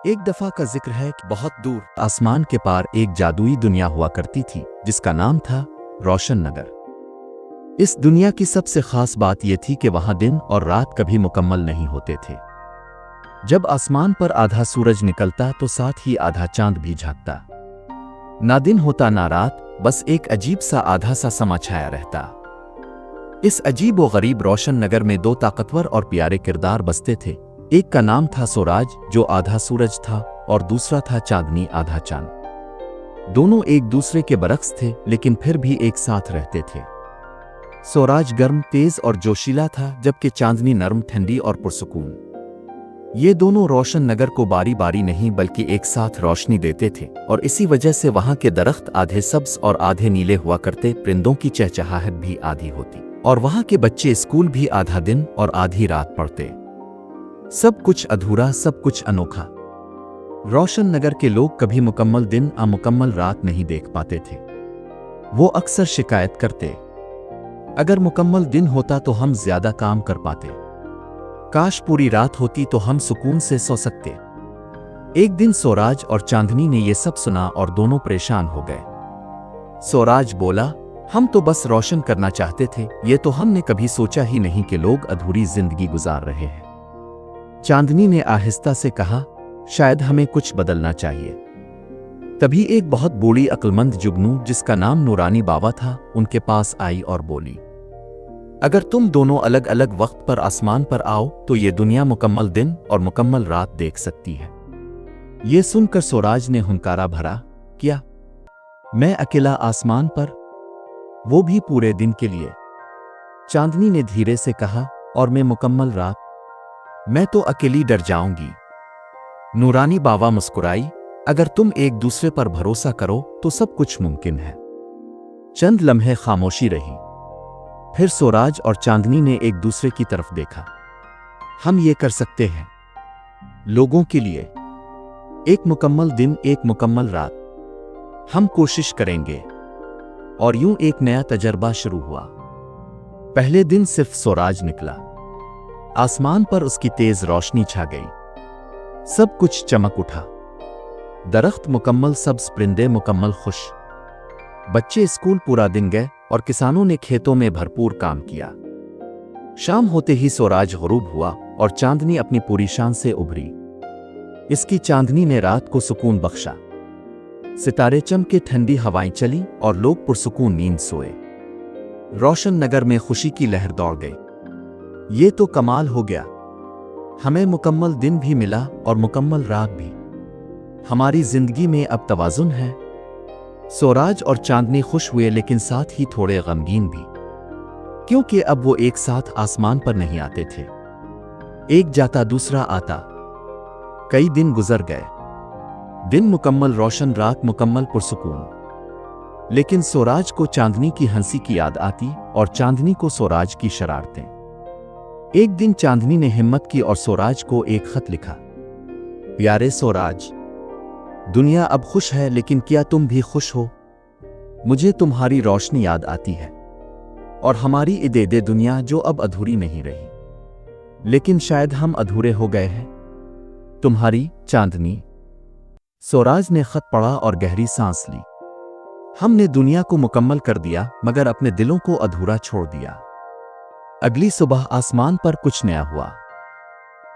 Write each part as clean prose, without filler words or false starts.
एक दफा का जिक्र है कि बहुत दूर आसमान के पार एक जादुई दुनिया हुआ करती थी जिसका नाम था रोशन नगर। इस दुनिया की सबसे खास बात यह थी कि वहां दिन और रात कभी मुकम्मल नहीं होते थे। जब आसमान पर आधा सूरज निकलता तो साथ ही आधा चांद भी झांकता। ना दिन होता ना रात, बस एक अजीब सा आधा सा समा छाया रहता। इस अजीब व गरीब रोशन नगर में दो ताकतवर और प्यारे किरदार बसते थे। एक का नाम था सोराज, जो आधा सूरज था, और दूसरा था चांदनी, आधा चांद। दोनों एक दूसरे के बरक्स थे, लेकिन फिर भी एक साथ रहते थे। सोराज गर्म, तेज और जोशीला था, जबकि चांदनी नरम, ठंडी और पुरसुकून। ये दोनों रोशन नगर को बारी बारी नहीं बल्कि एक साथ रोशनी देते थे, और इसी वजह से वहां के दरख्त आधे सब्ज और आधे नीले हुआ करते, परिंदों की चहचहाहट भी आधी होती, और वहां के बच्चे स्कूल भी आधा दिन और आधी रात पढ़ते। सब कुछ अधूरा, सब कुछ अनोखा। रोशन नगर के लोग कभी मुकम्मल दिन या मुकम्मल रात नहीं देख पाते थे। वो अक्सर शिकायत करते, अगर मुकम्मल दिन होता तो हम ज्यादा काम कर पाते, काश पूरी रात होती तो हम सुकून से सो सकते। एक दिन सोराज और चांदनी ने यह सब सुना और दोनों परेशान हो गए। सोराज बोला, हम तो बस रोशन करना चाहते थे, ये तो हमने कभी सोचा ही नहीं कि लोग अधूरी जिंदगी गुजार रहे हैं। चांदनी ने आहिस्ता से कहा, शायद हमें कुछ बदलना चाहिए। तभी एक बहुत बूढ़ी अक्लमंद जुगनू, जिसका नाम नूरानी बाबा था, उनके पास आई और बोली, अगर तुम दोनों अलग अलग वक्त पर आसमान पर आओ तो ये दुनिया मुकम्मल दिन और मुकम्मल रात देख सकती है। ये सुनकर सोराज ने हुंकारा भरा, क्या मैं अकेला आसमान पर, वो भी पूरे दिन के लिए? चांदनी ने धीरे से कहा, और मैं मुकम्मल रात, मैं तो अकेली डर जाऊंगी। नूरानी बाबा मुस्कुराई, अगर तुम एक दूसरे पर भरोसा करो तो सब कुछ मुमकिन है। चंद लम्हे खामोशी रही। फिर सोराज और चांदनी ने एक दूसरे की तरफ देखा। हम ये कर सकते हैं, लोगों के लिए एक मुकम्मल दिन, एक मुकम्मल रात। हम कोशिश करेंगे। और यूं एक नया तजर्बा शुरू हुआ। पहले दिन सिर्फ सोराज निकला। आसमान पर उसकी तेज रोशनी छा गई। सब कुछ चमक उठा। दरख्त मुकम्मल सब्ज, परिंदे मुकम्मल खुश। बच्चे स्कूल पूरा दिन गए और किसानों ने खेतों में भरपूर काम किया। शाम होते ही सोराज गुरूब हुआ और चांदनी अपनी पूरी शान से उभरी। इसकी चांदनी ने रात को सुकून बख्शा। सितारे चमके, ठंडी हवाएं चली और लोग पुरसुकून नींद सोए। रोशन नगर में खुशी की लहर दौड़ गई। ये तो कमाल हो गया, हमें मुकम्मल दिन भी मिला और मुकम्मल रात भी। हमारी जिंदगी में अब तवाज़ुन है। सोराज और चांदनी खुश हुए, लेकिन साथ ही थोड़े गमगीन भी, क्योंकि अब वो एक साथ आसमान पर नहीं आते थे। एक जाता दूसरा आता। कई दिन गुजर गए। दिन मुकम्मल रोशन, रात मुकम्मल पुरसुकून। लेकिन सोराज को चांदनी की हंसी की याद आती और चांदनी को सोराज की शरारतें। एक दिन चांदनी ने हिम्मत की और सोराज को एक खत लिखा, प्यारे सोराज, दुनिया अब खुश है, लेकिन क्या तुम भी खुश हो? मुझे तुम्हारी रोशनी याद आती है और हमारी इदेदे दुनिया जो अब अधूरी नहीं रही, लेकिन शायद हम अधूरे हो गए हैं। तुम्हारी चांदनी। सोराज ने खत पढ़ा और गहरी सांस ली। हमने दुनिया को मुकम्मल कर दिया, मगर अपने दिलों को अधूरा छोड़ दिया। अगली सुबह आसमान पर कुछ नया हुआ।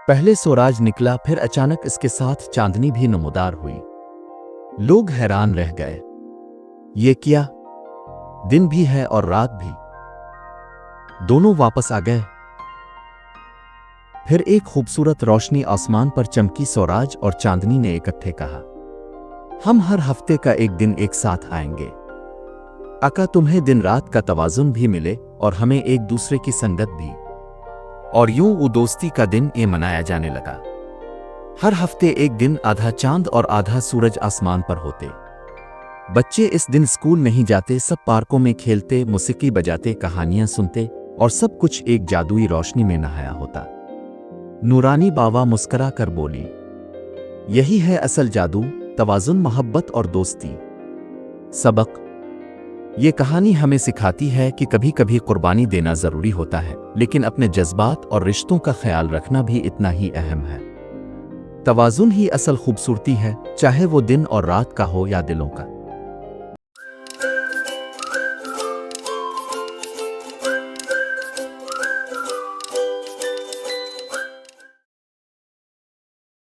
पहले सोराज निकला, फिर अचानक इसके साथ चांदनी भी नमूदार हुई। लोग हैरान रह गए, ये क्या, दिन भी है और रात भी, दोनों वापस आ गए। फिर एक खूबसूरत रोशनी आसमान पर चमकी। सोराज और चांदनी ने इकट्ठे कहा, हम हर हफ्ते का एक दिन एक साथ आएंगे। अका तुम्हें दिन रात का तवाज़ुन भी मिले और हमें एक दूसरे की संगत भी। और यूं वो दोस्ती का दिन ये मनाया जाने लगा। हर हफ्ते एक दिन आधा चांद और आधा सूरज आसमान पर होते। बच्चे इस दिन स्कूल नहीं जाते, सब पार्कों में खेलते, मौसीकी बजाते, कहानियां सुनते, और सब कुछ एक जादुई रोशनी में नहाया होता। नूरानी बाबा मुस्करा कर बोली, यही है असल जादू, तवाज़ुन, मोहब्बत और दोस्ती। सबक। ये कहानी हमें सिखाती है कि कभी कभी कुर्बानी देना जरूरी होता है, लेकिन अपने जज्बात और रिश्तों का ख्याल रखना भी इतना ही अहम है। तवाज़ुन ही असल खूबसूरती है, चाहे वो दिन और रात का हो या दिलों का।